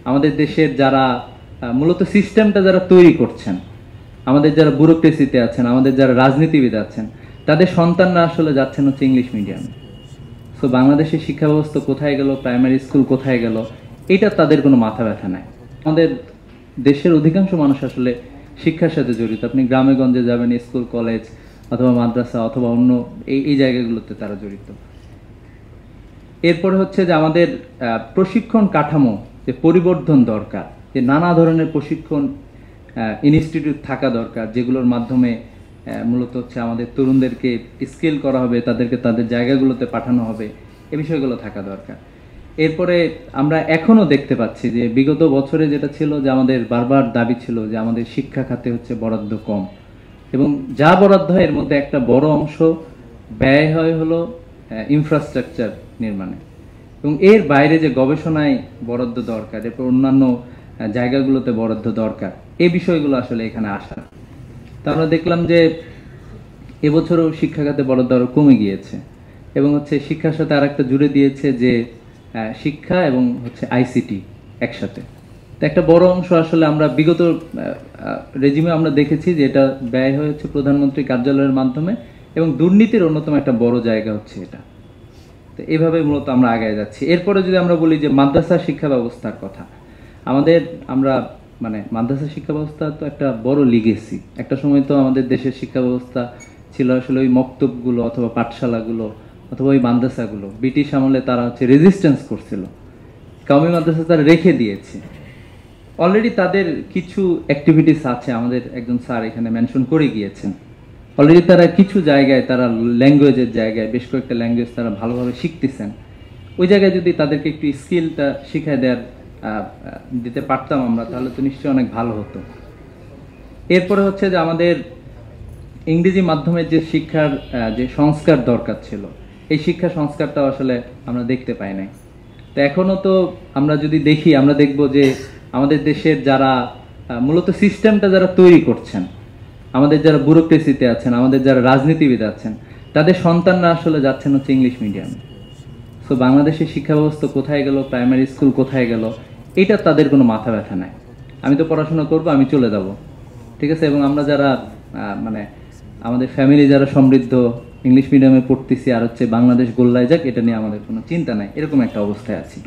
আমাদের দেশের যারা মূলত সিস্টেমটা যারা তৈরি করছেন, আমাদের যারা ব্যুরোক্রেসিতে আছেন, আমাদের যারা রাজনীতিবিদ আছেন, তাদের সন্তানরা আসলে যাচ্ছেন হচ্ছে ইংলিশ মিডিয়ামে। সো বাংলাদেশের শিক্ষা ব্যবস্থা কোথায় গেল, প্রাইমারি স্কুল কোথায় গেল, এটা তাদের কোনো মাথা ব্যথা নাই। আমাদের দেশের অধিকাংশ মানুষ আসলে শিক্ষার সাথে জড়িত। আপনি গ্রামে গঞ্জে যাবেন, স্কুল কলেজ অথবা মাদ্রাসা অথবা অন্য এই জায়গাগুলোতে তারা জড়িত। এরপরে হচ্ছে যে আমাদের প্রশিক্ষণ কাঠামো যে পরিবর্তন দরকার, যে নানা ধরনের প্রশিক্ষণ ইনস্টিটিউট থাকা দরকার, যেগুলোর মাধ্যমে মূলত হচ্ছে আমাদের তরুণদেরকে স্কিল করা হবে, তাদেরকে তাদের জায়গাগুলোতে পাঠানো হবে, এই বিষয়গুলো থাকা দরকার। এরপরে আমরা এখনো দেখতে পাচ্ছি যে বিগত বছরে যেটা ছিল যে আমাদের বারবার দাবি ছিল যে আমাদের শিক্ষা খাতে হচ্ছে বরাদ্দ কম, এবং যা বরাদ্দ হয় এর মধ্যে একটা বড় অংশ ব্যয় হয় হলো ইনফ্রাস্ট্রাকচার নির্মাণে, এবং এর বাইরে যে গবেষণায় বরাদ্দ দরকার, এরপর অন্যান্য জায়গাগুলোতে বরাদ্দ দরকার, এই বিষয়গুলো আসলে এখানে আসা। তা আমরা দেখলাম যে এবছরও শিক্ষা খাতে বরাদ্দ আরও কমে গিয়েছে, এবং হচ্ছে শিক্ষার সাথে আর একটা জুড়ে দিয়েছে যে শিক্ষা এবং হচ্ছে আইসিটি একসাথে। তো একটা বড় অংশ আসলে আমরা বিগত রেজিমে আমরা দেখেছি যে এটা ব্যয় হয়েছে প্রধানমন্ত্রী কার্যালয়ের মাধ্যমে, এবং দুর্নীতির অন্যতম একটা বড় জায়গা হচ্ছে এটা। তো এভাবে মূলত আমরা আগায় যাচ্ছি। এরপরে যদি আমরা বলি যে মাদ্রাসা শিক্ষা ব্যবস্থার কথা, আমরা মাদ্রাসা শিক্ষা ব্যবস্থা তো একটা বড় লিগেসি। একটা সময় তো আমাদের দেশের শিক্ষা ব্যবস্থা ছিল আসলে ওই মক্তবগুলো অথবা পাঠশালাগুলো অথবা ওই মাদ্রাসাগুলো ব্রিটিশ আমলে তারা হচ্ছে রেজিস্ট্যান্স করছিল, কওমি মাদ্রাসা তারা রেখে দিয়েছে। অলরেডি তাদের কিছু অ্যাক্টিভিটিস আছে, আমাদের একজন স্যার এখানে মেনশন করে গিয়েছেন। অলরেডি তারা কিছু জায়গায়, তারা ল্যাঙ্গুয়েজের জায়গায় বেশ কয়েকটা ল্যাঙ্গুয়েজ তারা ভালোভাবে শিখতেছেন। ওই জায়গায় যদি তাদেরকে একটু স্কিলটা শিখায় দিতে পারতাম আমরা, তাহলে তো নিশ্চয়ই অনেক ভালো হতো। এরপরে হচ্ছে যে আমাদের ইংরেজি মাধ্যমের যে শিক্ষার যে সংস্কার দরকার ছিল, এই শিক্ষা সংস্কারটাও আসলে আমরা দেখতে পাই নাই। তো এখনও তো আমরা যদি দেখি, আমরা দেখব যে আমাদের দেশের যারা মূলত সিস্টেমটা যারা তৈরি করছেন, আমাদের যারা ব্যুরোক্রেসিতে আছেন, আমাদের যারা রাজনীতিবিদ আছেন, তাদের সন্তানরা আসলে যাচ্ছেন হচ্ছে ইংলিশ মিডিয়ামে। সো বাংলাদেশের শিক্ষা ব্যবস্থা কোথায় গেল, প্রাইমারি স্কুল কোথায় গেল, এটা তাদের কোনো মাথা ব্যথা নাই। আমি তো পড়াশোনা করব, আমি চলে যাব, ঠিক আছে। এবং আমরা যারা আমাদের ফ্যামিলি যারা সমৃদ্ধ, ইংলিশ মিডিয়ামে পড়তেছি, আর হচ্ছে বাংলাদেশ গোল্লায় যাক, এটা নিয়ে আমাদের কোনো চিন্তা নাই, এরকম একটা অবস্থায় আছি।